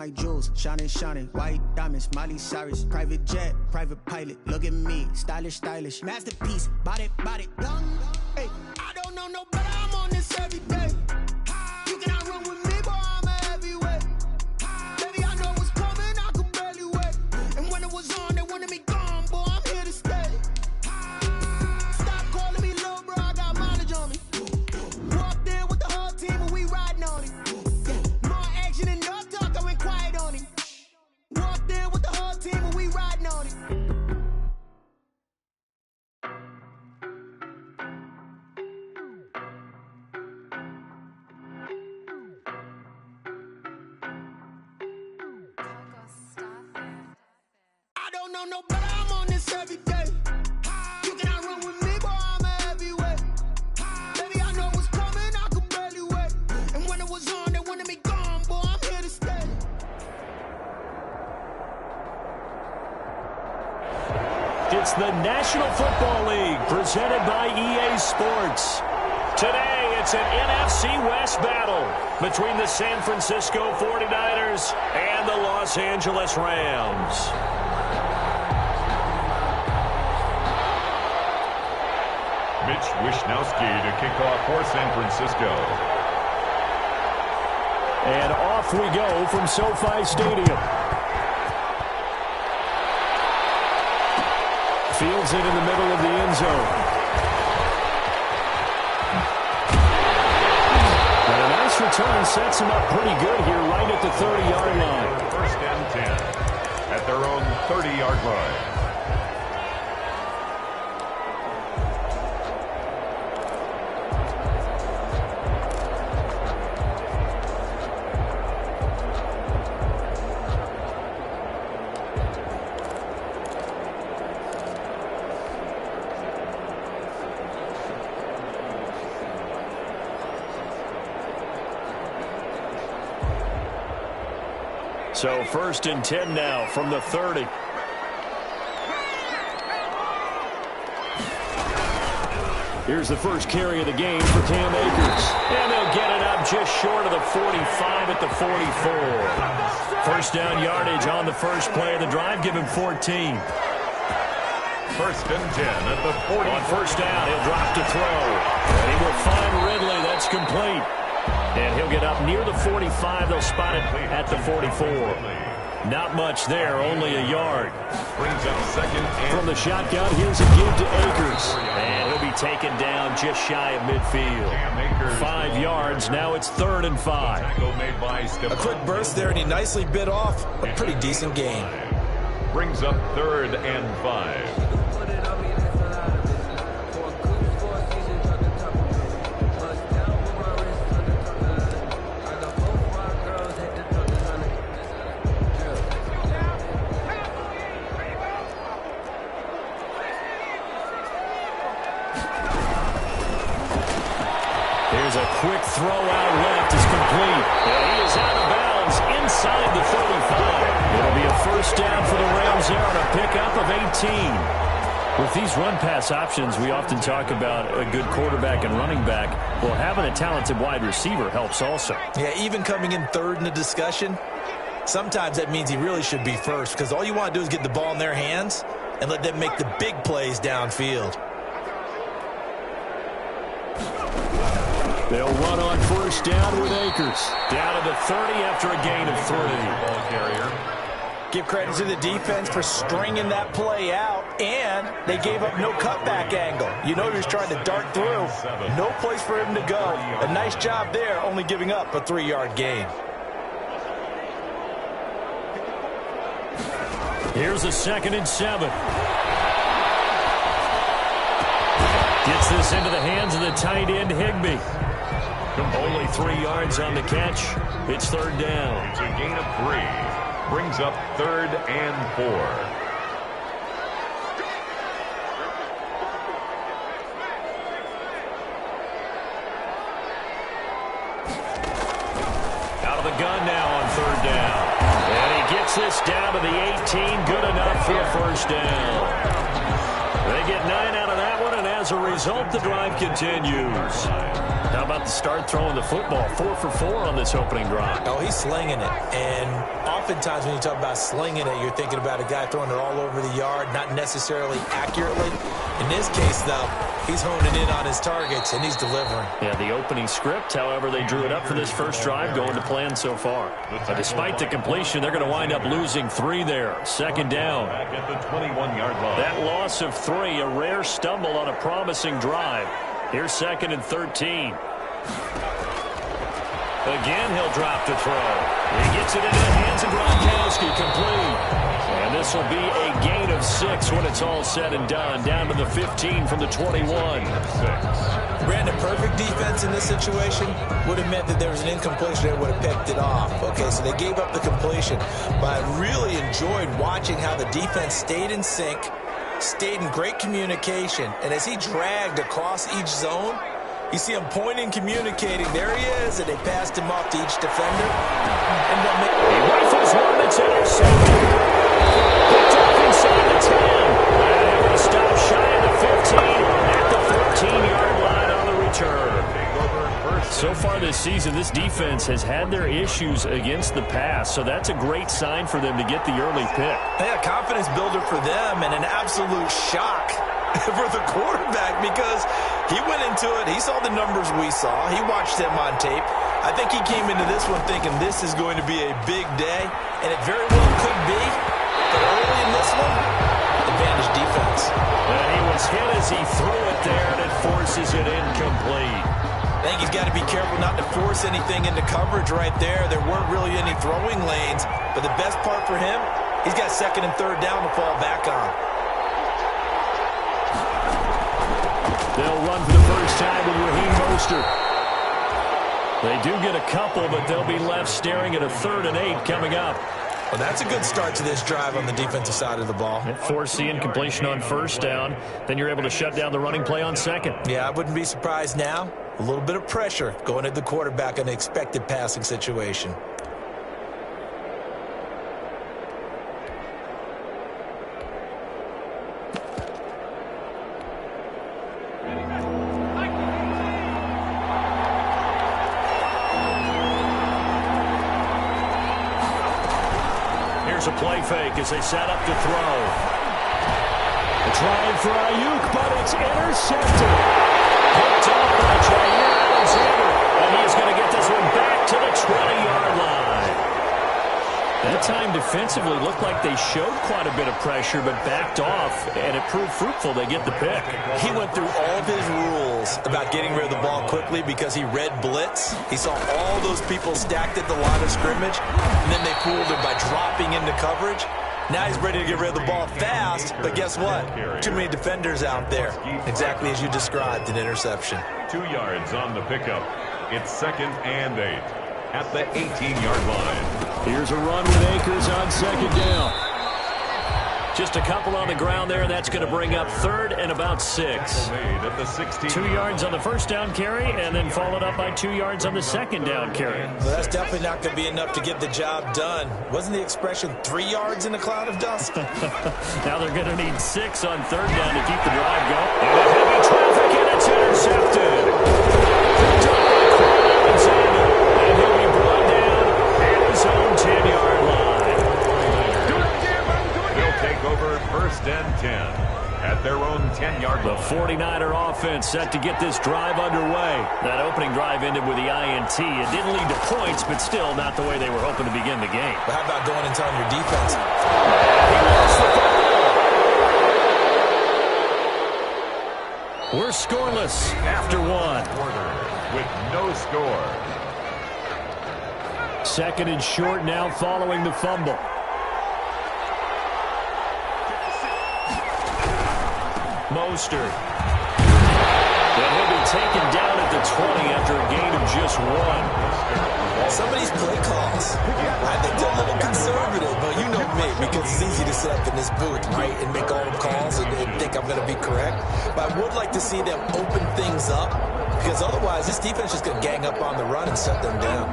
My jewels, shining, shining, white diamonds, Miley Cyrus, private jet, private pilot, look at me, stylish, stylish, masterpiece, body, young, hey, I don't know no better, I'm on this every day, you cannot run with me, boy, I'm a heavyweight, baby, I know what's coming, I could barely wait, and when it was on, they wanted me gone, boy, I'm here to stay, stop calling me little bro, I got mileage on me, walked in with the whole team and we riding on it, more action and no talk, I went quiet on him. Walked in with the whole team and we riding on it. I don't know no better, I'm on this every day. You cannot run with me, boy, I'm a heavyweight. Baby, I know what's coming, I could barely wait. And when it was on, they wanted me gone, boy, I'm here to stay. It's the National Football League presented by EA Sports. Today, it's an NFC West battle between the San Francisco 49ers and the Los Angeles Rams. Mitch Wishnowsky to kick off for San Francisco. And off we go from SoFi Stadium. Fields it in the middle of the end zone. And a nice return sets him up pretty good here right at the 30-yard line. First and 10 at their own 30-yard line. So first and 10 now from the 30. Here's the first carry of the game for Cam Akers. And they'll get it up just short of the 45 at the 44. First down yardage on the first play of the drive. Give him 14. First and 10 at the 40. On first down, he'll drop to throw. And he will find Ridley. That's complete. And he'll get up near the 45. They'll spot it at the 44. Not much there, only a yard. Brings up second and from the shotgun, here's a give to Akers. And he'll be taken down just shy of midfield. 5 yards, now it's 3rd and 5. A quick burst there, and he nicely bit off a pretty decent gain. Brings up 3rd and 5. Here's a quick throw out left. It's complete. And he is out of bounds inside the 35. It'll be a first down for the Rams there on a pickup of 18. With these run-pass options, we often talk about a good quarterback and running back. Well, having a talented wide receiver helps also. Yeah, even coming in 3rd in the discussion, sometimes that means he really should be first, because all you want to do is get the ball in their hands and let them make the big plays downfield. They'll run on first down with Akers. Down to the 30 after a gain of 3. Ball carrier. Give credit to the defense for stringing that play out, and they gave up no cutback angle. You know he was trying to dart through. No place for him to go. A nice job there, only giving up a 3-yard gain. Here's a 2nd and 7. Gets this into the hands of the tight end, Higbee. Only 3 yards on the catch. It's 3rd down. It's a gain of 3. Brings up 3rd and 4. Out of the gun now on 3rd down. And he gets this down to the 18. Good enough for a first down. They get 9 out of that one, and as as a result, the drive continues. How about the start throwing the football? 4 for 4 on this opening drive. Oh, he's slinging it. And oftentimes when you talk about slinging it, you're thinking about a guy throwing it all over the yard, not necessarily accurately. In this case, though, he's honing in on his targets, and he's delivering. Yeah, the opening script, however, they drew it up for this first drive, going to plan so far. But despite the completion, they're going to wind up losing 3 there. Second down. Back at the 21-yard line. That loss of 3, a rare stumble on a promising drive. Here's 2nd and 13. Again, he'll drop to throw. He gets it into the hands of Gronkowski, complete. And this will be a gain of 6 when it's all said and done. Down to the 15 from the 21. Brandon, perfect defense in this situation would have meant that there was an incompletion that would have picked it off. Okay, so they gave up the completion. But I really enjoyed watching how the defense stayed in sync, stayed in great communication. And as he dragged across each zone, you see him pointing, communicating. There he is, and they passed him off to each defender. And he rifles one that's intercepted. Picked up inside the 10. And they're going to stop shy of the 15 at the 14-yard line on the return. So far this season, this defense has had their issues against the pass, so that's a great sign for them to get the early pick. Yeah, confidence builder for them and an absolute shock for the quarterback because he went into it. He saw the numbers we saw. He watched them on tape. I think he came into this one thinking this is going to be a big day, and it very well could be. But early in this one, advantage defense. And he was hit as he threw it there, and it forces it incomplete. I think he's got to be careful not to force anything into coverage right there. There weren't really any throwing lanes, but the best part for him, he's got 2nd and 3rd down to fall back on. They'll run for the first time with Raheem Mostert. They do get a couple, but they'll be left staring at a 3rd and 8 coming up. Well, that's a good start to this drive on the defensive side of the ball. Force the incompletion on 1st down. Then you're able to shut down the running play on 2nd. Yeah, I wouldn't be surprised now. A little bit of pressure going at the quarterback in an expected passing situation. Here's a play fake as they set up to throw. A try for Ayuk, but it's intercepted. Picked up by Jair Alexander, and he's going to get this one back to the 20-yard line. That time defensively looked like they showed quite a bit of pressure, but backed off, and it proved fruitful. They get the pick. He went through all of his rules about getting rid of the ball quickly because he read blitz. He saw all those people stacked at the line of scrimmage, and then they fooled him by dropping into coverage. Now he's ready to get rid of the ball fast, but guess what? Too many defenders out there. Exactly as you described, an interception. 2 yards on the pickup. It's 2nd and 8 at the 18-yard line. Here's a run with Akers on 2nd down. Just a couple on the ground there, and that's going to bring up 3rd and about 6. At the 16. 2 yards on the 1st down carry, and then followed up by 2 yards on the 2nd down carry. Well, that's definitely not going to be enough to get the job done. Wasn't the expression 3 yards in a cloud of dust? Now they're going to need 6 on 3rd down to keep the drive going. And a heavy traffic, and it's intercepted. Picked up by Quinn Alexander, and he'll be brought down at his own 10-yard line. They'll take over 1st and 10 at their own 10-yard line. The 49er offense set to get this drive underway. That opening drive ended with the INT. It didn't lead to points, but still not the way they were hoping to begin the game. But how about going and telling your defense? He lost the football. We're scoreless after 1. With no score. 2nd and short now following the fumble. Mostert. And he'll be taken down at the 20 after a gain of just 1. Some of these play calls, I think they're a little conservative, but you know me, because it's easy to sit up in this booth, right, and make all the calls and think I'm going to be correct. But I would like to see them open things up, because otherwise this defense is going to gang up on the run and shut them down.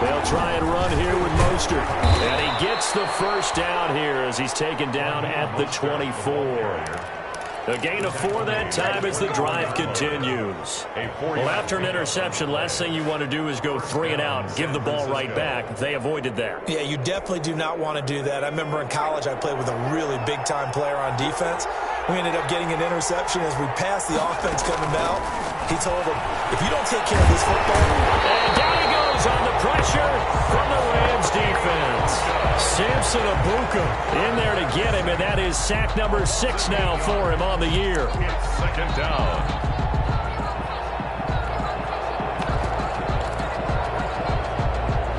They'll try and run here with Mostert. And he gets the first down here as he's taken down at the 24. A gain of 4 that time as the drive continues. Well, after an interception, last thing you want to do is go 3 and out, give the ball right back. They avoided that. Yeah, you definitely do not want to do that. I remember in college I played with a really big-time player on defense. We ended up getting an interception as we passed the offense coming out. He told him, if you don't take care of this football. And down he goes on the pressure from the Rams defense. Samson Abuka in there to get him, and that is sack number 6 now for him on the year. It's second down.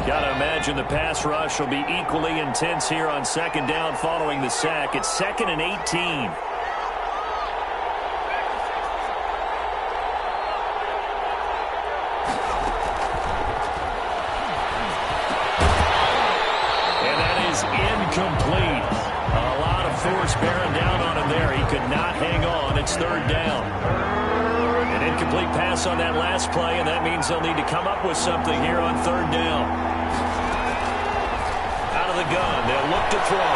Got to imagine the pass rush will be equally intense here on second down following the sack. It's 2nd and 18. Incomplete. A lot of force bearing down on him there. He could not hang on. It's 3rd down. An incomplete pass on that last play, and that means they'll need to come up with something here on 3rd down. Out of the gun. They'll look to throw.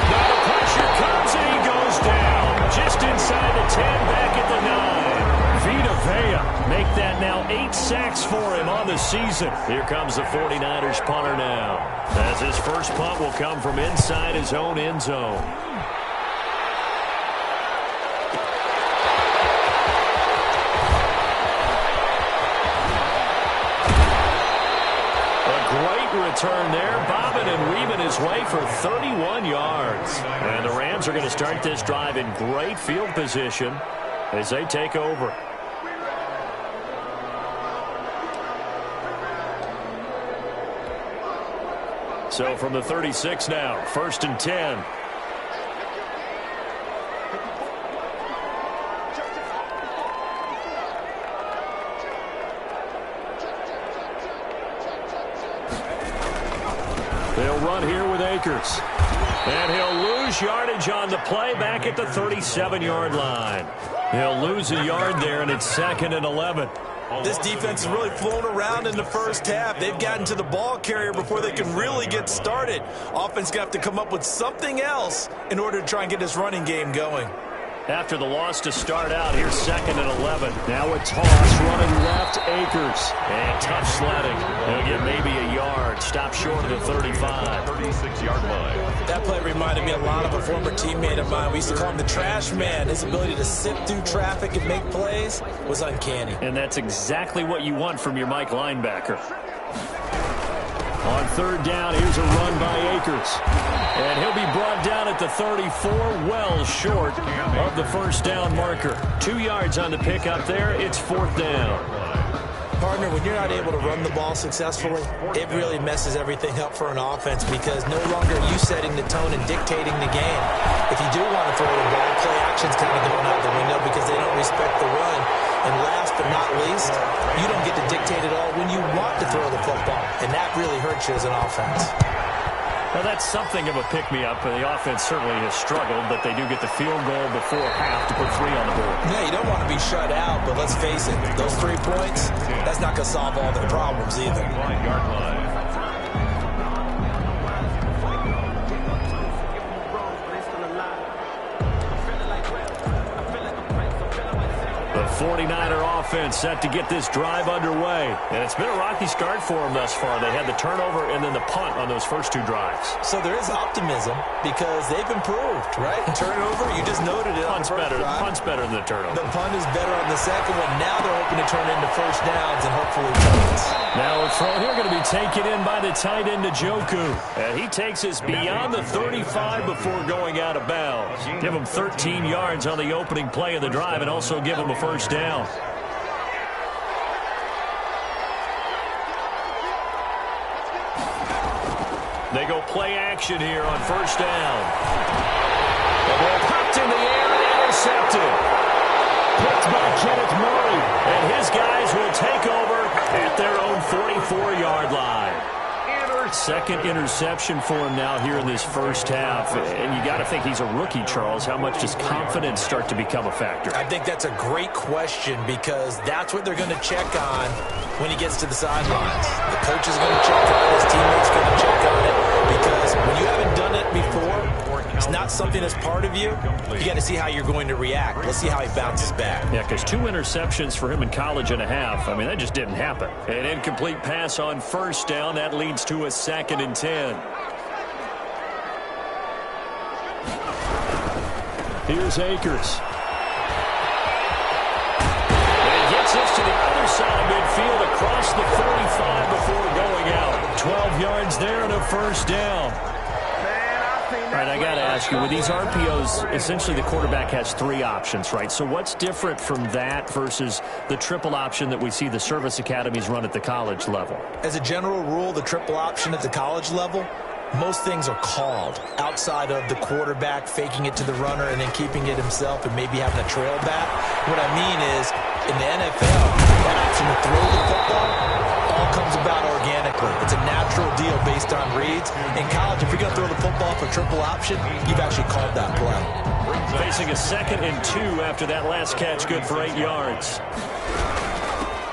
Now the pressure comes, and he goes down. Just inside the 10, back at the 9. Vita Vea make that now 8 sacks for him on the season. Here comes the 49ers punter now, as his first punt will come from inside his own end zone. A great return there, bobbing and weaving his way for 31 yards. And the Rams are going to start this drive in great field position as they take over. So from the 36 now, 1st and 10. They'll run here with Akers. And he'll lose yardage on the play back at the 37-yard line. He'll lose a yard there, and it's 2nd and 11. This defense has really flown around in the first half. They've gotten to the ball carrier before they can really get started. Offense got to come up with something else in order to try and get this running game going. After the loss to start out, here's 2nd and 11. Now a toss running left, Akers. And tough sledding. He'll get maybe a yard. Stop short of the 35. 36-yard line. That play reminded me a lot of a former teammate of mine. We used to call him the trash man. His ability to sift through traffic and make plays was uncanny. And that's exactly what you want from your Mike linebacker. On 3rd down, here's a run by Akers. And he'll be brought down at the 34, well short of the first down marker. 2 yards on the pickup there. It's 4th down. Partner, when you're not able to run the ball successfully, it really messes everything up for an offense because no longer are you setting the tone and dictating the game. If you do want to throw the ball, play action's kind of going out the window because they don't respect the run. And last but not least, you don't get to dictate it all when you want to throw the football. And that really hurts you as an offense. Well, that's something of a pick-me-up. The offense certainly has struggled, but they do get the field goal before half to put 3 on the board. Yeah, you don't want to be shut out, but let's face it, those 3 points, that's not going to solve all their problems either. 1-yard line. The 49er offense set to get this drive underway. And it's been a rocky start for them thus far. They had the turnover and then the punt on those first 2 drives. So there is optimism because they've improved, right? Turnover, you just noted it. Punt's better than the turnover. The punt is better on the second one. Now they're hoping to turn into first downs and hopefully punts. Now a throw here going to be taken in by the tight end Njoku. And he takes us beyond the 35 before going out of bounds. Give him 13 yards on the opening play of the drive and also give him a first down. They go play action here on first down. The ball popped in the air and intercepted. Picked by Kenneth Murray. And his guys will take over at their own 44-yard line. Second interception for him now here in this first half. And you got to think he's a rookie, Charles. How much does confidence start to become a factor? I think that's a great question because that's what they're going to check on when he gets to the sidelines. The coach is going to check on it. His teammates going to check on it because when you haven't done it before, it's not something that's part of you. You got to see how you're going to react. Let's see how he bounces back. Yeah, because 2 interceptions for him in college and a half. I mean, that just didn't happen. An incomplete pass on first down. That leads to a 2nd and 10. Here's Akers. And he gets this to the other side of midfield across the 45 before going out. 12 yards there and a first down. All right, I got to ask you, with these RPOs, essentially the quarterback has 3 options, right? So what's different from that versus the triple option that we see the service academies run at the college level? As a general rule, the triple option at the college level, most things are called outside of the quarterback faking it to the runner and then keeping it himself and maybe having a trail back. What I mean is, in the NFL, that option to throw the football all comes about organically. It's a natural deal based on reads. In college, if you're going to throw the football for triple option, you've actually called that play. Facing a 2nd and 2 after that last catch, good for 8 yards.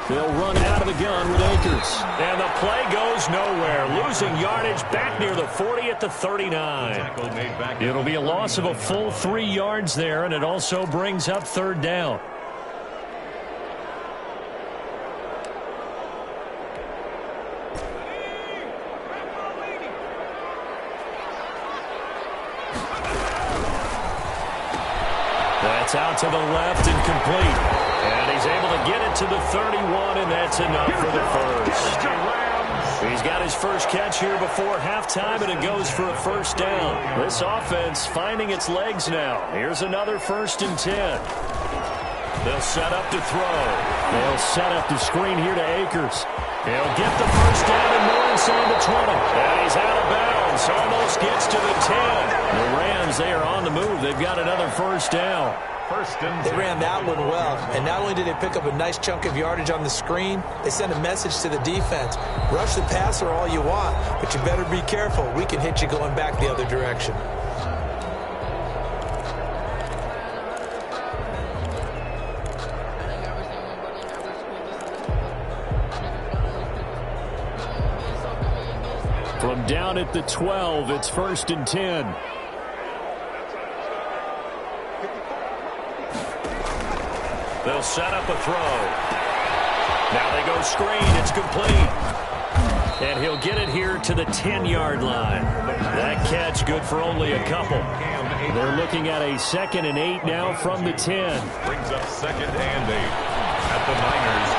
They'll run out of the gun with Akers. And the play goes nowhere. Losing yardage back near the 40 at the 39. It'll be a loss of a full 3 yards there, and it also brings up 3rd down. That's out to the left and complete. And he's able to get it to the 31, and that's enough for the first. He's got his first catch here before halftime, and it goes for a first down. This offense finding its legs now. Here's another 1st and 10. They'll set up to throw. They'll set up the screen here to Akers. He'll get the first down and more inside the 20. And he's out of bounds. Almost gets to the 10. The Rams, they are on the move. They've got another first down. They ran that one well, and not only did they pick up a nice chunk of yardage on the screen, they sent a message to the defense. Rush the passer all you want, but you better be careful. We can hit you going back the other direction. From down at the 12, it's 1st and 10. They'll set up a throw. Now they go screen. It's complete. And he'll get it here to the 10-yard line. That catch good for only a couple. They're looking at a 2nd and 8 now from the 10. Brings up 2nd and 8 at the Niners.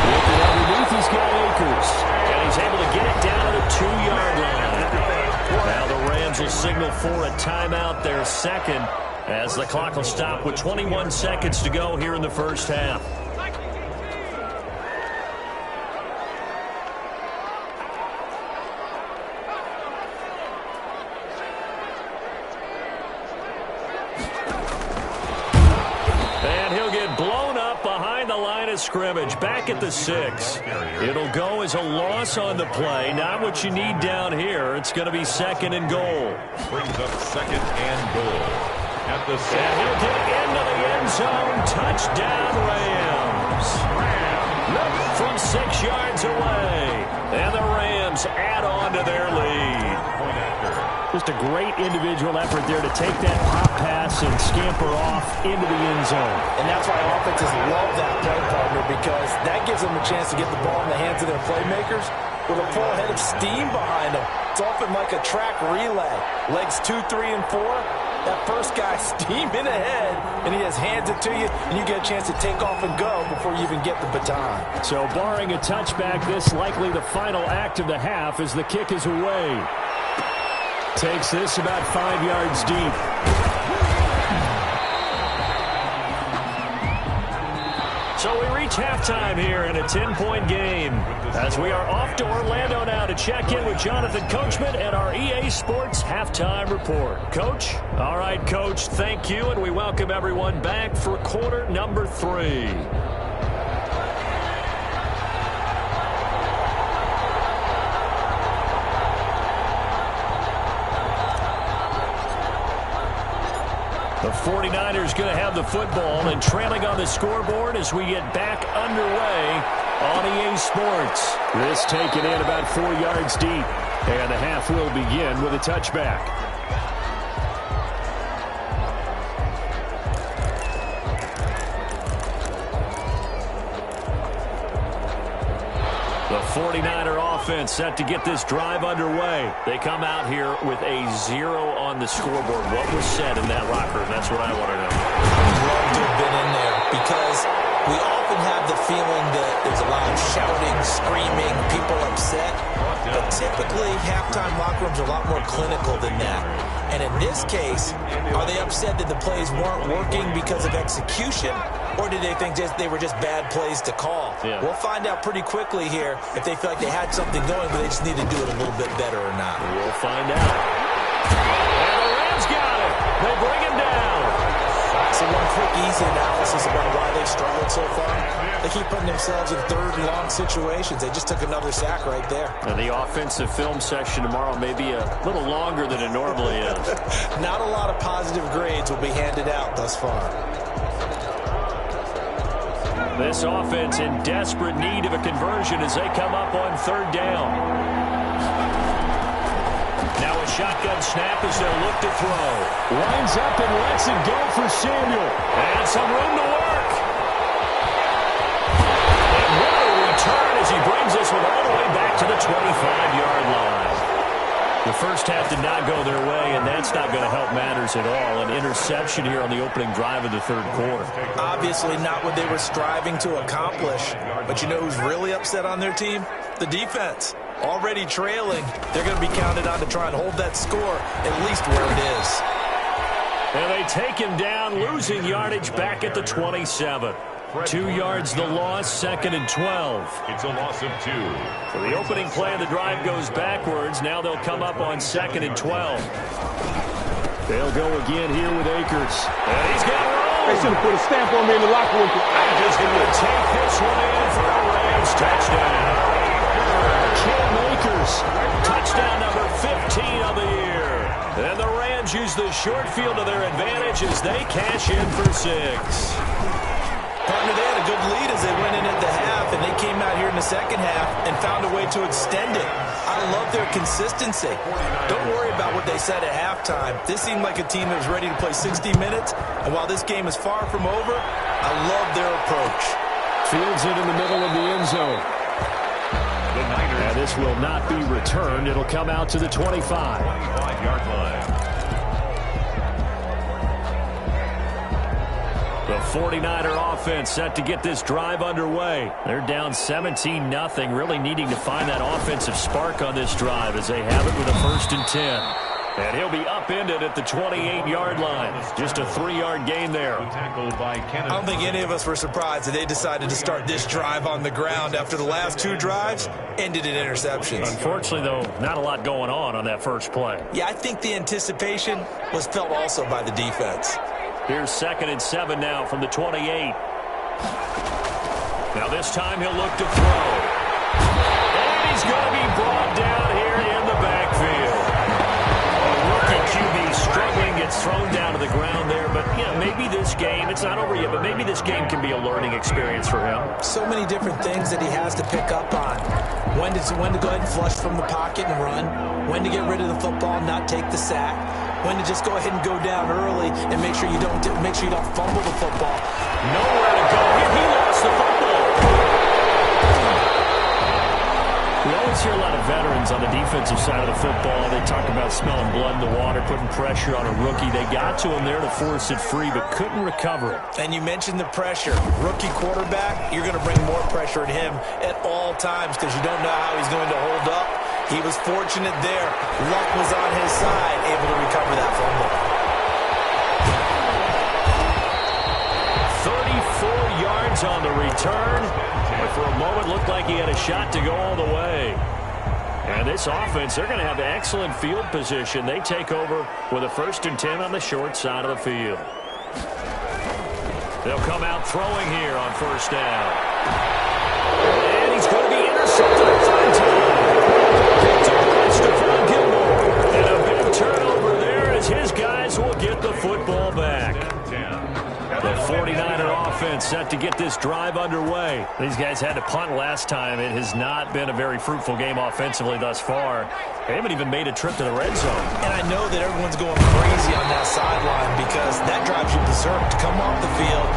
Looking underneath, he's got Akers. And he's able to get it down to the 2-yard line. Now the Rams will signal for a timeout, their 2nd, as the clock will stop with 21 seconds to go here in the first half. And he'll get blown up behind the line of scrimmage, back at the 6. It'll go as a loss on the play. Not what you need down here. It's going to be 2nd and goal. Brings up 2nd and goal. At the 6. And he'll get into the end zone. Touchdown, Rams. From 6 yards away. And the Rams add on to their lead. Just a great individual effort there to take that pop pass and scamper off into the end zone. And that's why offenses love that play, partner, because that gives them a chance to get the ball in the hands of their playmakers with a full head of steam behind them. It's often like a track relay. Legs 2, 3, and 4. That first guy steaming ahead, and he has hands it to you, and you get a chance to take off and go before you even get the baton. So barring a touchback, this likely the final act of the half as the kick is away. Takes this about 5 yards deep. So we reach halftime here in a 10-point game as we are off to Orlando now to check in with Jonathan Coachman and our EA Sports Halftime Report. Coach? All right, Coach, thank you, and we welcome everyone back for quarter number 3. 49ers going to have the football and trailing on the scoreboard as we get back underway on EA Sports. This taken in about 4 yards deep, and the half will begin with a touchback. The 49er offense set to get this drive underway. They come out here with a 0 on the scoreboard. What was said in that locker room? That's what I want to know. I'd love to have been in there because we often have the feeling that there's a lot of shouting, screaming, people upset. But typically, halftime locker rooms are a lot more clinical than that. And in this case, are they upset that the plays weren't working because of execution? Or did they think they were just bad plays to call? Yeah. We'll find out pretty quickly here if they feel like they had something going, but they just need to do it a little bit better or not. We'll find out. And the Rams got it. They bring him down. So one quick, easy analysis about why they've struggled so far. They keep putting themselves in third and long situations. They just took another sack right there. Now the offensive film session tomorrow may be a little longer than it normally is. Not a lot of positive grades will be handed out thus far. This offense in desperate need of a conversion as they come up on third down. Now a shotgun snap as they'll look to throw. Lines up and lets it go for Samuel. And some room to work. And what a return as he brings this one all the way back to the 25-yard line. The first half did not go their way, and that's not going to help matters at all. An interception here on the opening drive of the third quarter. Obviously not what they were striving to accomplish. But you know who's really upset on their team? The defense. Already trailing. They're going to be counted on to try and hold that score at least where it is. And they take him down, losing yardage back at the 27. 2 yards the loss, 2nd and 12. It's a loss of 2. So the opening play of the drive goes backwards. Now they'll come up on 2nd and 12. They'll go again here with Akers. And he's got room. They should have put a stamp on me in the locker room. I'm just going to take this one in for a Rams touchdown. Cam Akers, touchdown number 15 of the year. And the Rams use the short field to their advantage as they cash in for 6. Partner, they had a good lead as they went in at the half, and they came out here in the second half and found a way to extend it. I love their consistency. Don't worry about what they said at halftime. This seemed like a team that was ready to play 60 minutes, and while this game is far from over, I love their approach. Fields it in the middle of the end zone. And this will not be returned. It'll come out to the 25-yard line. The 49er offense set to get this drive underway. They're down 17-0, really needing to find that offensive spark on this drive as they have it with a 1st and 10. And he'll be upended at the 28-yard line. Just a 3-yard gain there. I don't think any of us were surprised that they decided to start this drive on the ground after the last 2 drives ended in interceptions. Unfortunately, though, not a lot going on that first play. Yeah, I think the anticipation was felt also by the defense. Here's 2nd and 7 now from the 28. Now this time he'll look to throw. And he's going to be brought down here in the backfield. A rookie QB struggling, gets thrown down to the ground there. But, yeah, maybe this game, it's not over yet, but maybe this game can be a learning experience for him. So many different things that he has to pick up on. When to go ahead and flush from the pocket and run. When to get rid of the football and not take the sack. When to just go ahead and go down early and make sure you don't fumble the football. Nowhere to go here. He lost the football. We always hear a lot of veterans on the defensive side of the football. They talk about smelling blood in the water, putting pressure on a rookie. They got to him there to force it free, but couldn't recover it. And you mentioned the pressure. Rookie quarterback, you're going to bring more pressure at him at all times because you don't know how he's going to hold up. He was fortunate there. Luck was on his side, able to recover that fumble. 34 yards on the return. But for a moment, looked like he had a shot to go all the way. And this offense, they're going to have excellent field position. They take over with a 1st and 10 on the short side of the field. They'll come out throwing here on 1st down. And he's going to be intercepted a 3rd time. Picked up by Stephon Gilmore. And a big turnover there as his guys will get the football back. set to get this drive underway. These guys had to punt last time. It has not been a very fruitful game offensively thus far. They haven't even made a trip to the red zone. And I know that everyone's going crazy on that sideline because that drives you berserk to come off the field,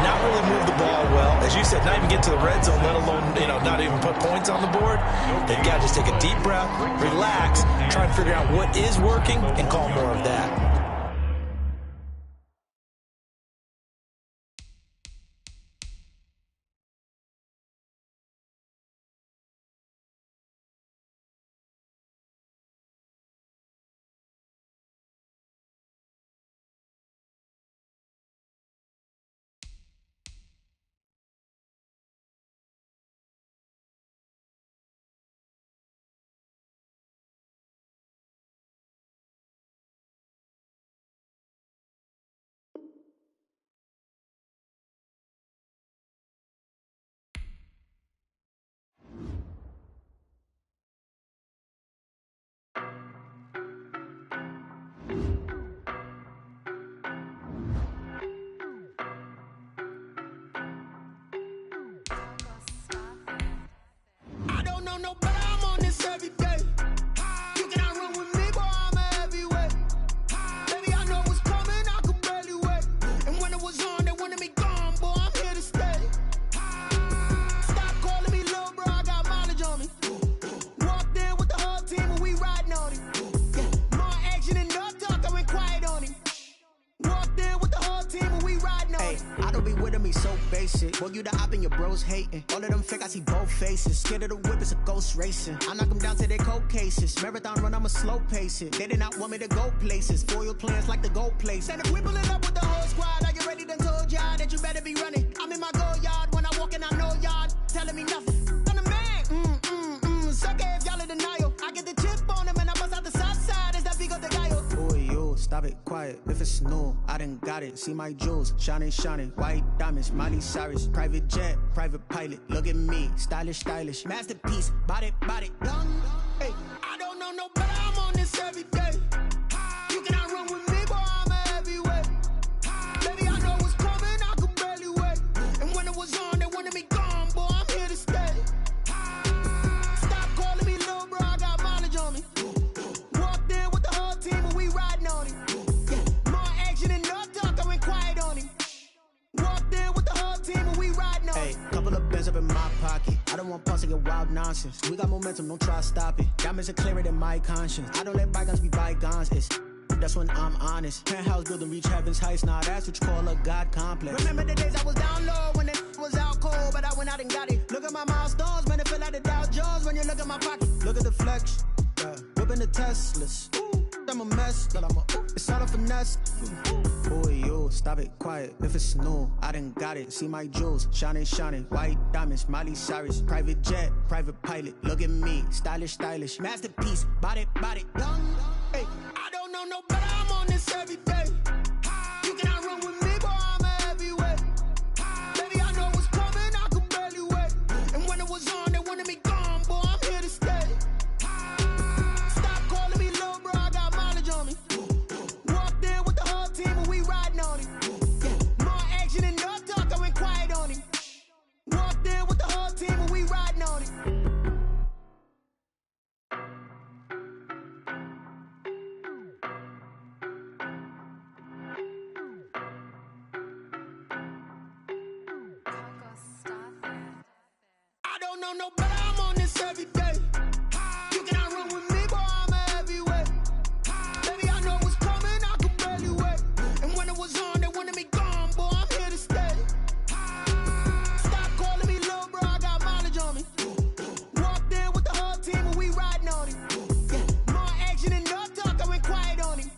not really move the ball well. As you said, not even get to the red zone, let alone, not even put points on the board. They've got to just take a deep breath, relax, try and figure out what is working, and call more of that. Boy, you the op and your bros hating. All of them fake, I see both faces. Scared of the whip, it's a ghost racing. I knock them down to their cold cases. Marathon run, I'ma slow pace it. They did not want me to go places. Foil plans like the gold place. And if we pulling up with the whole squad, are you ready? Done told y'all that you better be running. I'm in my go yard. When I walk in, I know y'all telling me nothing. I'm the man. Suck it if y'all in denial. I get the chip on them and I bust out the south side. Is that Vigo de Gallo? Boy, yo, stop it, quiet. If it's new, I done got it. See my jewels, shining, white diamonds, Miley Cyrus, private jet, private pilot. Look at me, stylish, masterpiece, body, young. Hey, I don't know no better. I'm on this every day. You cannot run with me, boy. I'm a heavyweight. Baby, I know what's coming. I could barely wait. And when it was on, they wanted me gone, boy. I'm here to stay. Stop calling me little bro. I got mileage on me. Walked in with the whole team, and we riding on him. More action and no talk. I went quiet on him. Walked in with the whole team and we riding on. Hey, couple of bands up in my pocket. I don't want pause to get wild nonsense. We got momentum, don't try to stop it. Diamonds are clearer than my conscience. I don't let bygones be bygones. That's when I'm honest. Penthouse building reach heaven's heights. Now that's what you call a God complex. Remember the days I was down low when it was out cold, but I went out and got it. Look at my milestones, man, it feel like the Dow Jones when you look at my pocket. Look at the flex, whipping the Teslas. I'm a mess, but it's all a finesse. Boy, yo, stop it, quiet. If it's new, I done got it. See my jewels, shining, white diamonds, Miley Cyrus, private jet, private pilot. Look at me, stylish, masterpiece, body, young. Hey, I don't know no better. I'm on this every day. You cannot run with me, boy. I'm a heavyweight. Baby, I know what's coming. I could barely wait. And when it was on, they wanted me gone, boy. I'm here to stay. Walked in with the whole team and we riding on him. More action and no talk, I went quiet on him. Walked in with the whole team and we riding on him. I don't know no better, I'm on this every day. You cannot run with me, boy, I'm a heavyweight. Baby, I know what's coming, I could barely wait. And when it was on, they wanted me gone, boy, I'm here to stay. Stop calling me little bro, I got mileage on me. Walked in with the whole team and we riding on him. More action and no talk, I went quiet on him.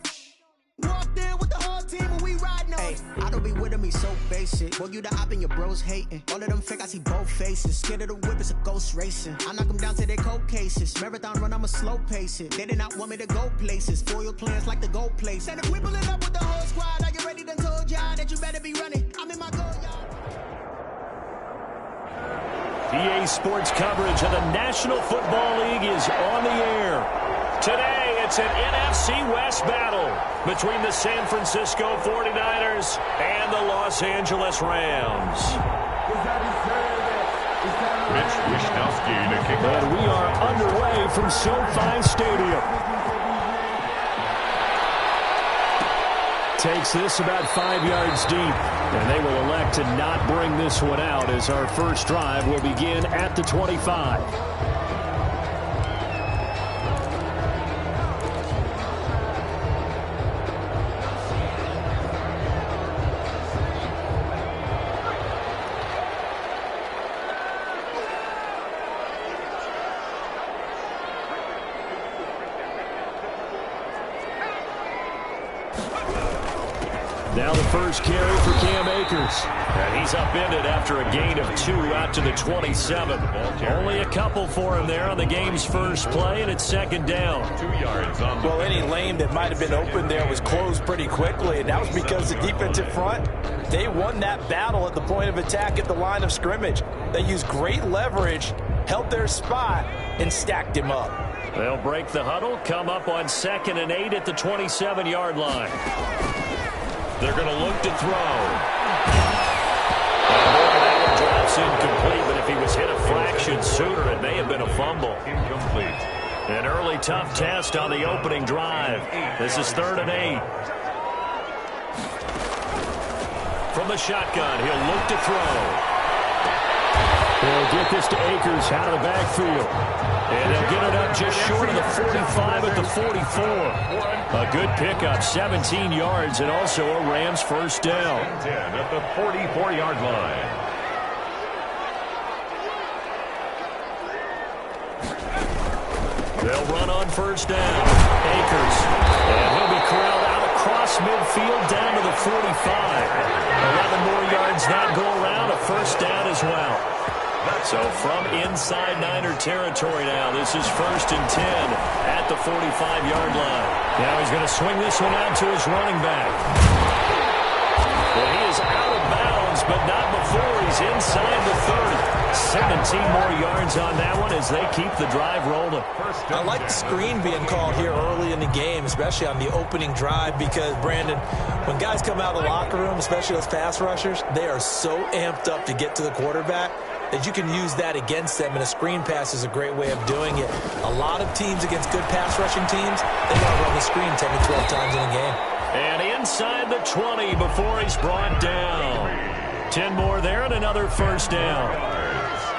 Walked in with the whole team and we riding on him. I don't be with me so basic. Boy, you the op and your bros hating. All of them fake, I see both faces. Scared of the whip, it's a ghost racing. I knock them down to their cold cases. Marathon run, I'ma slow pace it. They did not want me to go places. Foil plans like the gold place. And if we pulling up with the whole squad, are you ready? Done told y'all that you better be running. I'm in my go yard. EA Sports coverage of the National Football League is on the air. Today, it's an NFC West battle between the San Francisco 49ers and the Los Angeles Rams. Mitch Wishnowsky to kick off. And we are underway from SoFi Stadium. Takes this about 5 yards deep, and they will elect to not bring this one out as our first drive will begin at the 25. Now the first carry for Cam Akers. And he's upended after a gain of 2 out to the 27. Only a couple for him there on the game's first play, and it's second down. 2 yards on the Well, any lane that might have been open there was closed pretty quickly, and that was because the defensive front, they won that battle at the point of attack at the line of scrimmage. They used great leverage, held their spot, and stacked him up. They'll break the huddle, come up on 2nd and 8 at the 27-yard line. They're going to look to throw. That one drops incomplete, but if he was hit a fraction sooner, it may have been a fumble. incomplete. An early tough test on the opening drive. This is 3rd and 8. From the shotgun, he'll look to throw. They'll get this to Akers out of the backfield. And they'll get it up just short of the 45 at the 44. A good pickup, 17 yards, and also a Rams first down. 10 at the 44-yard line. They'll run on first down. Akers. And he'll be corralled out across midfield down to the 45. 11 more yards that go around, a first down as well. So from inside Niner territory now, this is 1st and 10 at the 45-yard line. Now he's going to swing this one out to his running back. Well, he is out of bounds, but not before he's inside the 30. 17 more yards on that one as they keep the drive rolling. I like the screen being called here early in the game, especially on the opening drive, because, Brandon, when guys come out of the locker room, especially those pass rushers, they are so amped up to get to the quarterback that you can use that against them, and a screen pass is a great way of doing it. A lot of teams against good pass rushing teams, they want to run the screen 10 to 12 times in a game. And inside the 20 before he's brought down. 10 more there and another first down.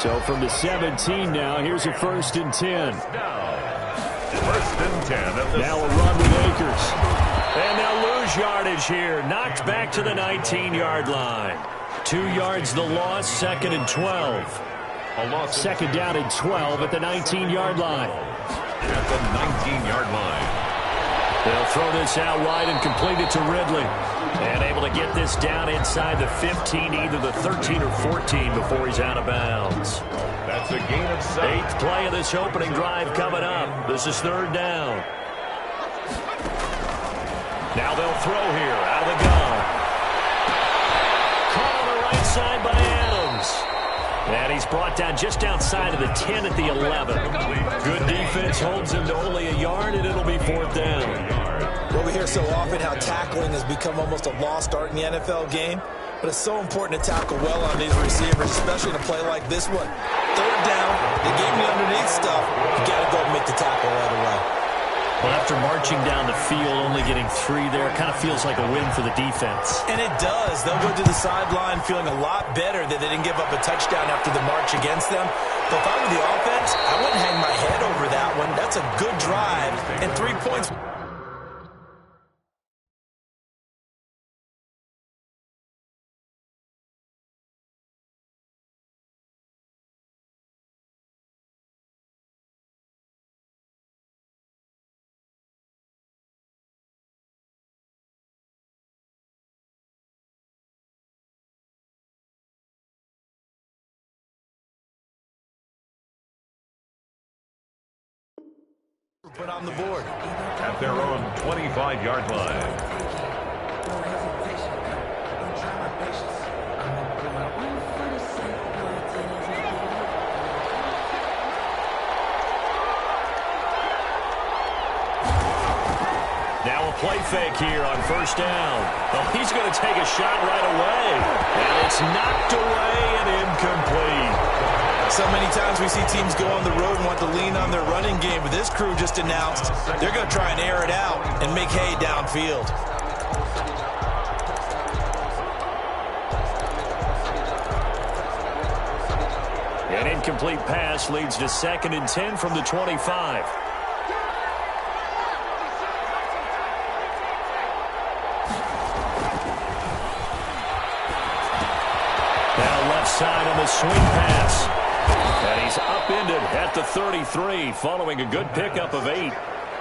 So from the 17 now, here's a 1st and 10. 1st and 10 at the Now a run with Akers. And they'll lose yardage here. Knocked back to the 19-yard line. 2 yards the loss, 2nd and 12. Second down and 12 at the 19-yard line. At the 19-yard line. They'll throw this out wide and complete it to Ridley. And able to get this down inside the 15, either the 13 or 14 before he's out of bounds. That's a gain of 7. 8th play of this opening drive coming up. This is 3rd down. Now they'll throw here out of the gun. Caught on the right side by Adams. And he's brought down just outside of the 10 at the 11. Good defense holds him to only a yard, and it'll be 4th down. Well, we hear so often how tackling has become almost a lost art in the NFL game, but it's so important to tackle well on these receivers, especially in a play like this one. 3rd down, they gave me underneath stuff. You got to go and make the tackle right away. Well, after marching down the field, only getting 3 there, it kind of feels like a win for the defense. And it does. They'll go to the sideline feeling a lot better that they didn't give up a touchdown after the march against them. But if I were the offense, I wouldn't hang my head over that one. That's a good drive, and 3 points. Put on the board at their own 25-yard line. Now a play fake here on first down. Oh, he's going to take a shot right away. And it's knocked away and incomplete. So many times we see teams go on the road and want to lean on their running game, but this crew just announced they're going to try and air it out and make hay downfield. An incomplete pass leads to 2nd and 10 from the 25. Side on the swing pass. And he's upended at the 33 following a good pickup of 8.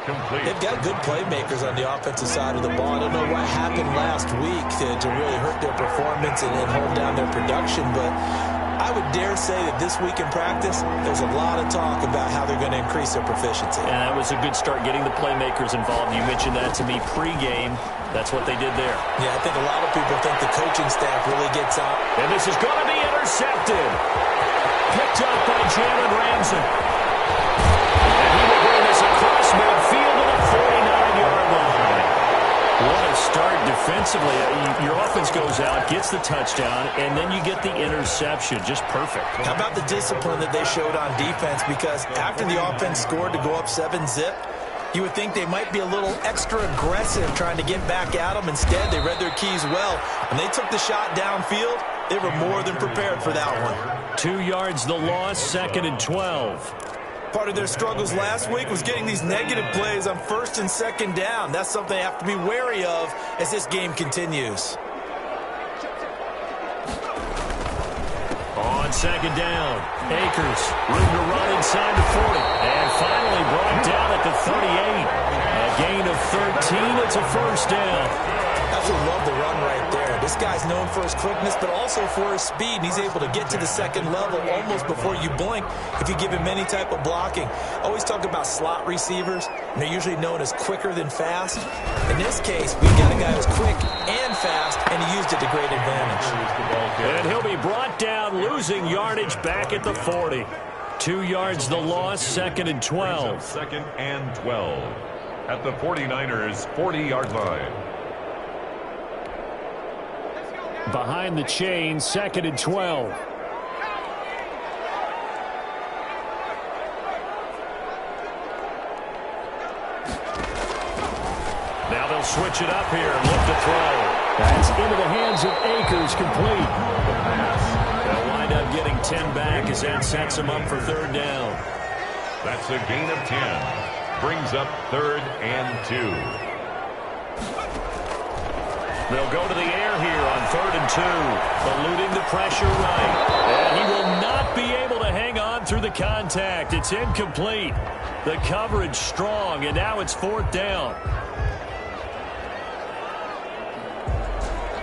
Complete. They've got good playmakers on the offensive side of the ball. I don't know what happened last week to really hurt their performance and hold down their production, but I would dare say that this week in practice, there's a lot of talk about how they're going to increase their proficiency. And that was a good start getting the playmakers involved. You mentioned that to me pregame. That's what they did there. Yeah, I think a lot of people think the coaching staff really gets out. And this is going to be intercepted. Picked up by Jalen Ramsey. And he will bring this across midfield to the 49-yard line. What a start defensively. Your offense goes out, gets the touchdown, and then you get the interception. Just perfect. How about the discipline that they showed on defense? Because after the offense scored to go up 7-zip, you would think they might be a little extra aggressive trying to get back at them. Instead, they read their keys well. When they took the shot downfield, they were more than prepared for that one. 2 yards the loss, 2nd and 12. Part of their struggles last week was getting these negative plays on 1st and 2nd down. That's something they have to be wary of as this game continues. On 2nd down, Akers, room to run inside the 40. And finally brought down at the 38. A gain of 13, it's a first down. Absolutely love the run right there. This guy's known for his quickness, but also for his speed. And he's able to get to the 2nd level almost before you blink if you give him any type of blocking. Always talk about slot receivers, and they're usually known as quicker than fast. In this case, we've got a guy who's quick and fast, and he used it to great advantage. And he'll be brought down, losing yardage back at the 40. 2 yards the loss, 2nd and 12. 2nd and 12 at the 49ers' 40-yard line. Behind the chain, 2nd and 12. Now they'll switch it up here and look to throw. That's into the hands of Akers, complete. They'll wind up getting 10 back as that sets them up for 3rd down. That's a gain of 10. Brings up 3rd and 2. They'll go to the air here on 3rd and 2, eluding the pressure right. And he will not be able to hang on through the contact. It's incomplete. The coverage strong, and now it's 4th down.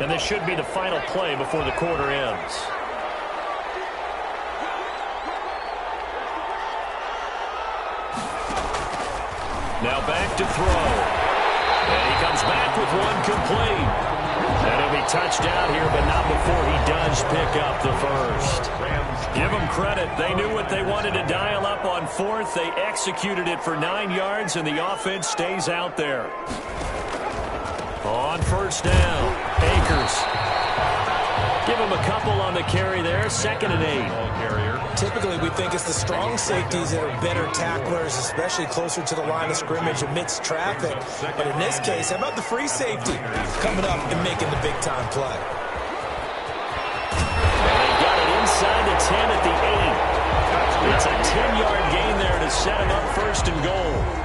And this should be the final play before the quarter ends. Now back to throw. And he comes back with one complete. And he'll be touched down here, but not before he does pick up the first. Give them credit. They knew what they wanted to dial up on 4th. They executed it for 9 yards, and the offense stays out there. On 1st down, Akers. Give him a couple on the carry there. 2nd and 8. Typically, we think it's the strong safeties that are better tacklers, especially closer to the line of scrimmage amidst traffic. But in this case, how about the free safety coming up and making the big-time play? And they got it inside the 10 at the 8. It's a 10-yard gain there to set him up 1st and goal.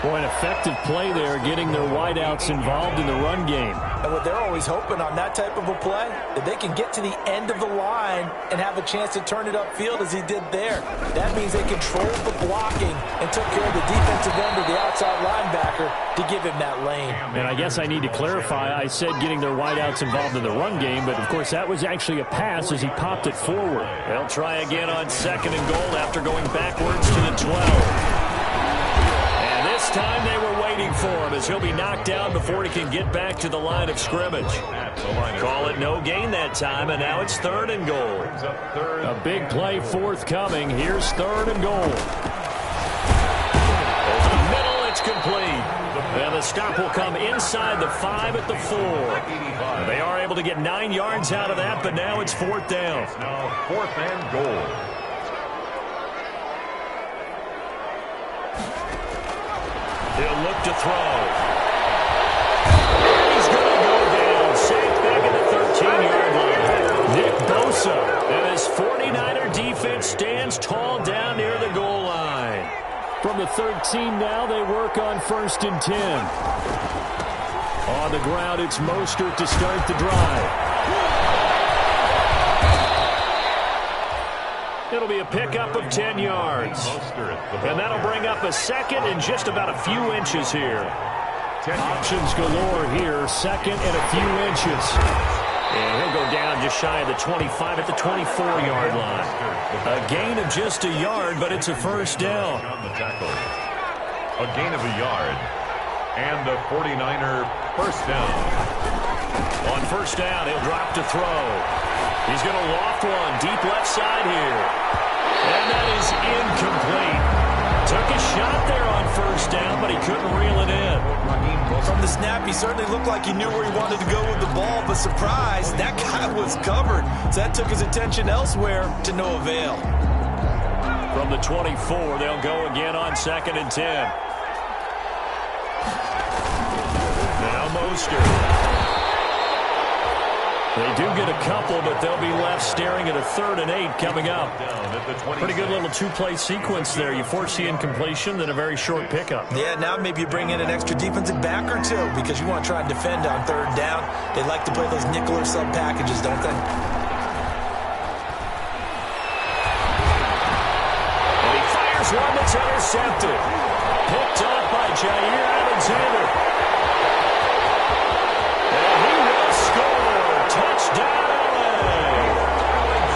Boy, an effective play there, getting their wideouts involved in the run game. And what they're always hoping on that type of a play, that they can get to the end of the line and have a chance to turn it upfield as he did there. That means they controlled the blocking and took care of the defensive end of the outside linebacker to give him that lane. And I guess I need to clarify, I said getting their wideouts involved in the run game, but of course that was actually a pass as he popped it forward. They'll try again on 2nd and goal after going backwards to the 12. This time they were waiting for him as he'll be knocked down before he can get back to the line of scrimmage. Call it no gain that time, and now it's 3rd and goal. A big play forthcoming. Here's 3rd and goal. Over the middle, it's complete. And the stop will come inside the 5 at the 4. They are able to get 9 yards out of that, but now it's 4th down. It's now 4th and goal. He'll look to throw. He's going to go down. Sacked back at the 13-yard line. Nick Bosa and his 49er defense stands tall down near the goal line. From the 13 now, they work on 1st and 10. On the ground, it's Mostert to start the drive. It'll be a pickup of 10 yards. And that'll bring up a second and just about a few inches here. Options galore here. Second and a few inches. And he'll go down just shy of the 25 at the 24-yard line. A gain of just a yard, but it's a 1st down. A gain of a yard. And a 49er 1st down. On 1st down, he'll drop to throw. He's going to loft one deep left side here. And that is incomplete. Took a shot there on 1st down, but he couldn't reel it in. From the snap, he certainly looked like he knew where he wanted to go with the ball, but surprise, that guy was covered. So that took his attention elsewhere to no avail. From the 24, they'll go again on 2nd and 10. Now Mostert. They do get a couple, but they'll be left staring at a 3rd and 8 coming up. Pretty good little 2-play sequence there. You force the incompletion, then a very short pickup. Yeah, now maybe you bring in an extra defensive back or two because you want to try and defend on 3rd down. They like to play those nickel or sub packages, don't they? And he fires one that's intercepted. Picked up by Jair Alexander. And he will score. Touchdown, LA.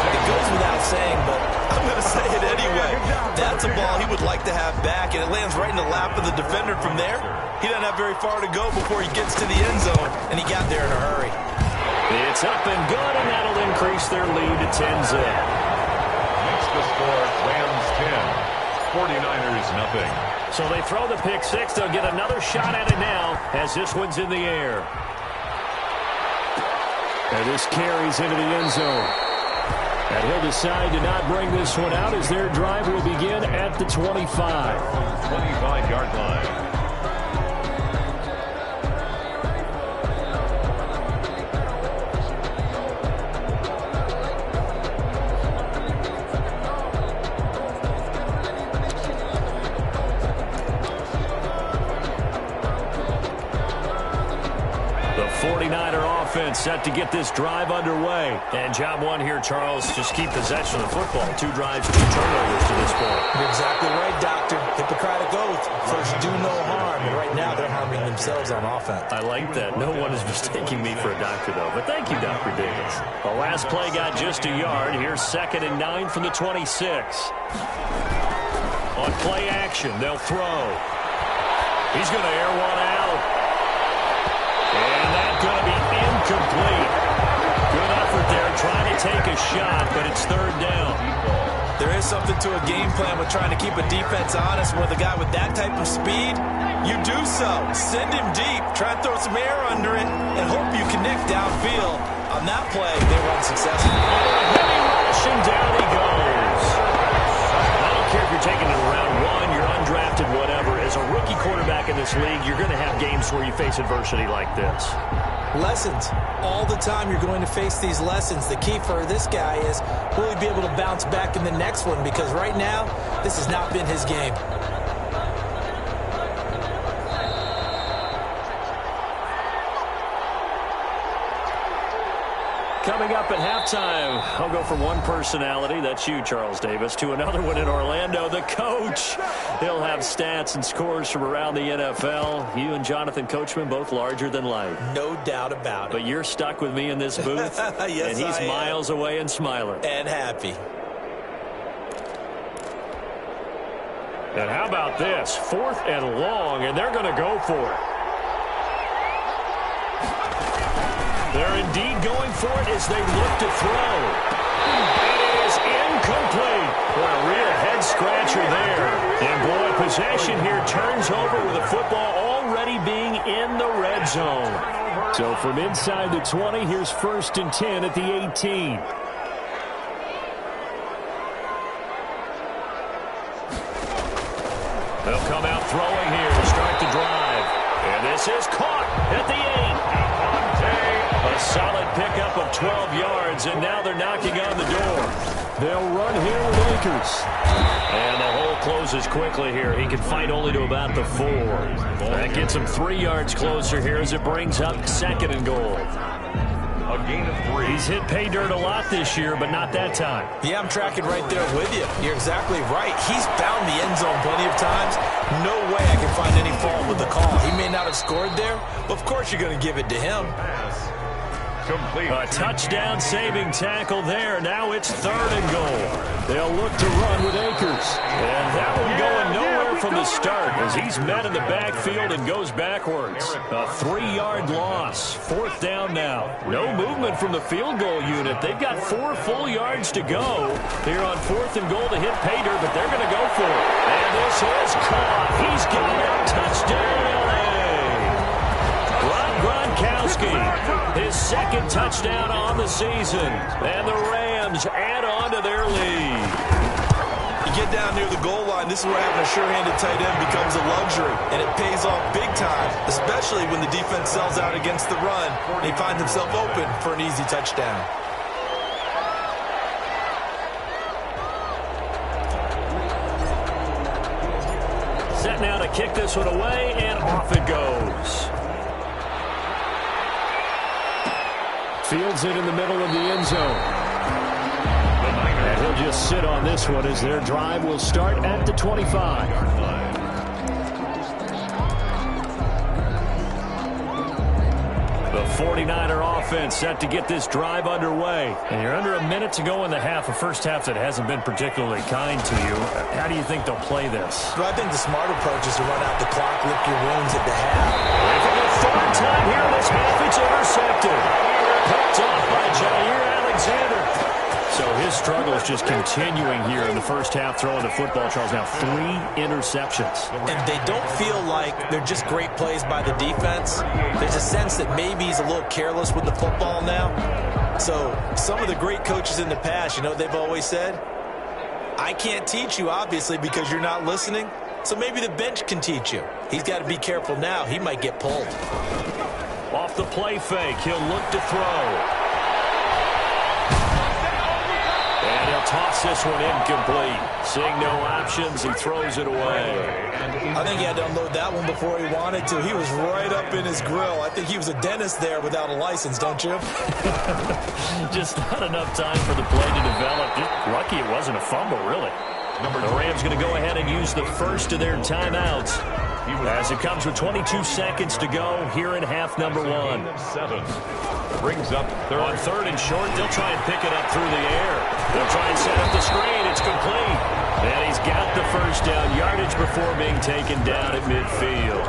It goes without saying, but I'm going to say it anyway. That's a ball he would like to have back, and it lands right in the lap of the defender from there. He doesn't have very far to go before he gets to the end zone, and he got there in a hurry. It's up and good, and that'll increase their lead to 10-zip. Makes the score Rams 10, 49ers nothing. So they throw the pick six. They'll get another shot at it now as this one's in the air. And this carries into the end zone. And he'll decide to not bring this one out as their drive will begin at the 25. 25-yard line. Set to get this drive underway. And job one here, Charles, just keep possession of the football. 2 drives, 2 turnovers to this point. You're exactly right, Doctor. Hippocratic oath. First, do no harm. And right now, they're harming themselves on offense. I like that. No one is mistaking me for a doctor, though. But thank you, Dr. Davis. The last play got just a yard. Here's 2nd and 9 from the 26. On play action, they'll throw. He's going to air one out. And that's going to be incomplete. Good effort there trying to take a shot, but it's 3rd down. There is something to a game plan with trying to keep a defense honest with a guy with that type of speed. You do so. Send him deep. Try and throw some air under it and hope you connect downfield. On that play, they were unsuccessful. Heavy rush, and down he goes. I don't care if you're taking it around 1, you're undrafted, whatever. As a rookie quarterback in this league, you're going to have games where you face adversity like this. Lessons. All the time you're going to face these lessons. The key for this guy is, will he be able to bounce back in the next one? Because right now, this has not been his game. Coming up at halftime, I'll go from one personality, that's you, Charles Davis, to another one in Orlando, the coach. He'll have stats and scores from around the NFL. You and Jonathan Coachman, both larger than life. No doubt about it. But you're stuck with me in this booth, yes, and he's miles away and smiling. And happy. And how about this? 4th and long, and they're going to go for it. They're indeed going for it as they look to throw. It is incomplete. What a real head-scratcher there. And, boy, possession here turns over with the football already being in the red zone. So from inside the 20, here's 1st and 10 at the 18. They'll come out throwing here to start the drive. And this is caught at the 8. A solid pickup of 12 yards, and now they're knocking on the door. They'll run here with Akers. And the hole closes quickly here. He can fight only to about the 4. That gets him 3 yards closer here as it brings up 2nd and goal. A gain of 3. He's hit pay dirt a lot this year, but not that time. Yeah, I'm tracking right there with you. You're exactly right. He's found the end zone plenty of times. No way I can find any fault with the call. He may not have scored there, but of course you're going to give it to him. Complete. A touchdown-saving tackle there. Now it's 3rd and goal. They'll look to run with Akers. And that one going nowhere from the start as he's met in the backfield and goes backwards. A 3-yard loss. 4th down now. No movement from the field goal unit. They've got 4 full yards to go here on 4th and goal to hit pay dirt, but they're going to go for it. And this is caught. He's got a touchdown. Gronkowski, his 2nd touchdown on the season, and the Rams add on to their lead. You get down near the goal line, this is where having a sure-handed tight end becomes a luxury, and it pays off big time, especially when the defense sells out against the run, and he finds himself open for an easy touchdown. Set now to kick this one away, and off it goes. Fields it in the middle of the end zone. And he'll just sit on this one as their drive will start at the 25. The 49er offense set to get this drive underway. And you're under a minute to go in the half, a first half that hasn't been particularly kind to you. How do you think they'll play this? Well, I think the smart approach is to run out the clock, lick your wounds at the half. And for the 3rd time here in this half, it's intercepted. Picked off by Jair Alexander. So his struggle is just continuing here in the first half, throwing the football, Charles. Now 3 interceptions. And they don't feel like they're just great plays by the defense. There's a sense that maybe he's a little careless with the football now. So some of the great coaches in the past, you know what they've always said? I can't teach you, obviously, because you're not listening. So maybe the bench can teach you. He's got to be careful now. He might get pulled. Off the play fake, he'll look to throw. And he'll toss this one incomplete. Seeing no options, he throws it away. I think he had to unload that one before he wanted to. He was right up in his grill. I think he was a dentist there without a license, don't you? Just not enough time for the play to develop. Just lucky it wasn't a fumble, really. The Rams going to go ahead and use the first of their timeouts as it comes with 22 seconds to go here in half number 1. 7 brings up 3rd. On 3rd and short, they'll try and pick it up through the air. They'll try and set up the screen. It's complete. And he's got the first down yardage before being taken down at midfield.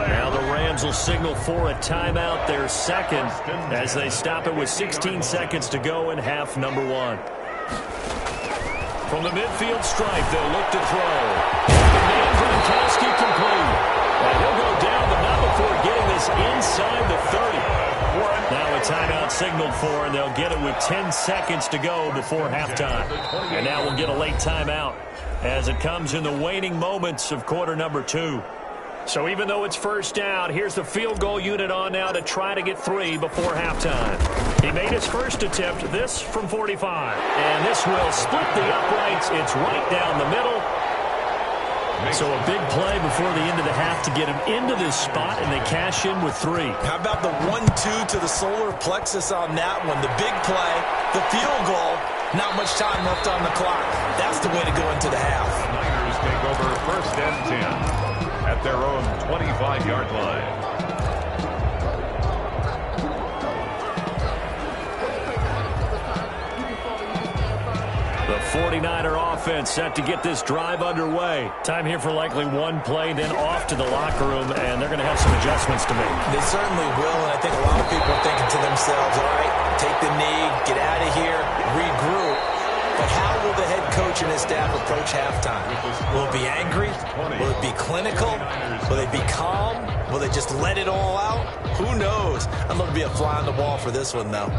Now the Rams will signal for a timeout, their 2nd, as they stop it with 16 seconds to go in half number 1. From the midfield stripe, they'll look to throw. And then Gronkowski complete. And he'll go down, but not before getting this inside the 30. Now a timeout signaled for, and they'll get it with 10 seconds to go before halftime. And now we'll get a late timeout as it comes in the waning moments of quarter number 2. So even though it's first down, here's the field goal unit on now to try to get 3 before halftime. He made his first attempt, this from 45. And this will split the uprights. It's right down the middle. So a big play before the end of the half to get him into this spot, and they cash in with 3. How about the 1-2 to the solar plexus on that one? The big play, the field goal, not much time left on the clock. That's the way to go into the half. Niners take over 1st and 10 at their own 25-yard line. The 49er offense set to get this drive underway. Time here for likely one play, then off to the locker room, and they're going to have some adjustments to make. They certainly will, and I think a lot of people are thinking to themselves, all right, take the knee, get out of here, regroup. But how will the head coach and his staff approach halftime? Will it be angry? Will it be clinical? Will they be calm? Will they just let it all out? Who knows? I'd love to be a fly on the wall for this one, though.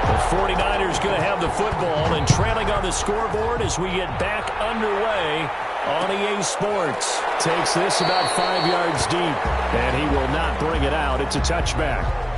The 49ers going to have the football and trailing on the scoreboard as we get back underway on EA Sports. Takes this about 5 yards deep, and he will not bring it out. It's a touchback.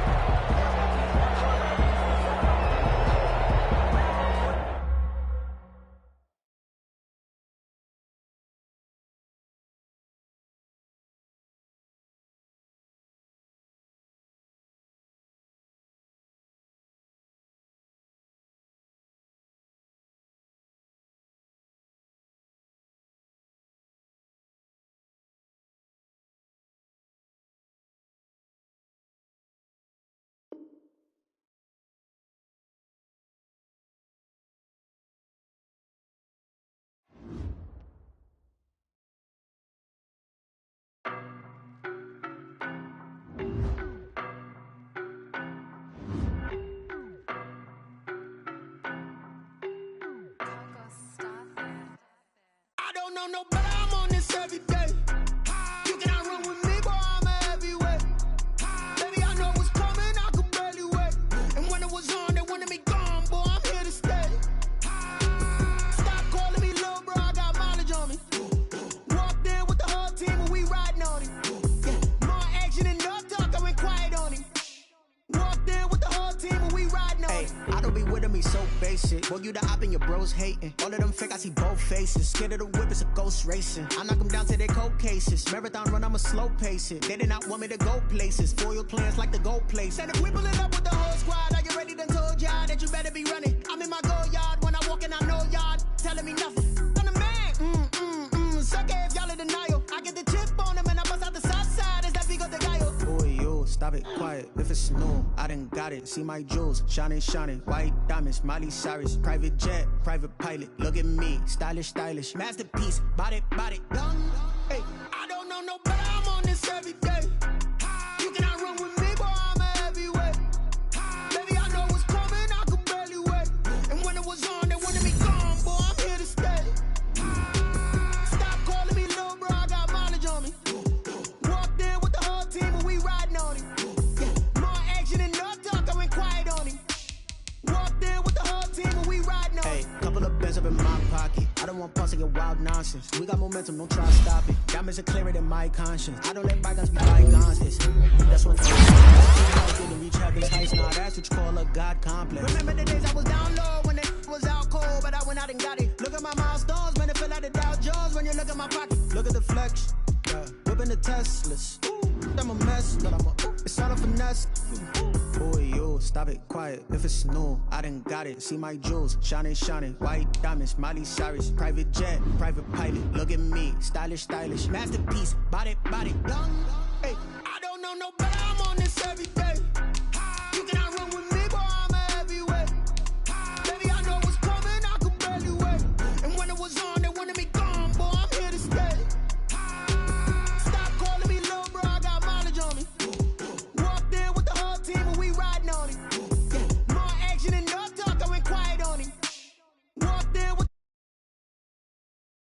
No, but I'm on this every day. You cannot run with me, boy, I'm a heavyweight. Baby, I know what's coming, I could barely wait. And when it was on, they wanted me gone, boy, I'm here to stay. Stop calling me little bro, I got mileage on me. Walked in with the whole team and we riding on him. Yeah, more action and no talk, I went quiet on him. Walked in with the whole team and we riding on him. I don't be with me so basic. Boy, you the op and your bros hating. All of them fake, I see both faces. Scared of the whip, it's a ghost racing. I knock them down to their cold cases. Marathon run, I'ma slow pace it. They did not want me to go places. Foil plans like the gold place. And if we pulling up with the whole squad, are you ready? Done told y'all that you better be running. I'm in my go yard when I walk in, I know y'all telling me nothing. I'm the man. Suck it if y'all in denial. I get the chip on them and I bust out the south side. Is that Vigo de Gallo? Boy, yo, stop it, quiet. If it's new, I done got it. See my jewels, shining, white diamonds, Miley Cyrus, private jet, private pilot. Look at me, stylish, masterpiece, body, young. Hey, I don't know no better, I'm on this every day. You cannot run with me, boy, I'm a heavyweight. Baby, I know what's coming, I could barely wait. And when it was on, they wanted me gone, boy, I'm here to stay. Stop calling me little bro, I got mileage on me. Walked in with the whole team and we riding on him. Yeah, more action and no talk, I went quiet on him. Walked in with the whole team and we riding on him. Hey, couple of bands up in my pocket. I don't want pulse and wild nonsense. We got momentum, don't try to stop it. Diamonds are clearer than my conscience. I don't let bygones be bygones. That's what I didn't reach heaven's heights. Now that's what you call a God complex. Remember the days I was down low when it was out cold, but I went out and got it. Look at my milestones, man, it feel like the Dow Jones when you look at my pocket. Look at the flex, yeah. Whipping the Teslas. I'm a mess, but it's all a finesse. Boy, yo, stop it, quiet. If it's new, I done got it. See my jewels, shining, white diamonds, Miley Cyrus, private jet, private pilot. Look at me, stylish, masterpiece, body, young. Hey, I don't know no better, I'm on this every day.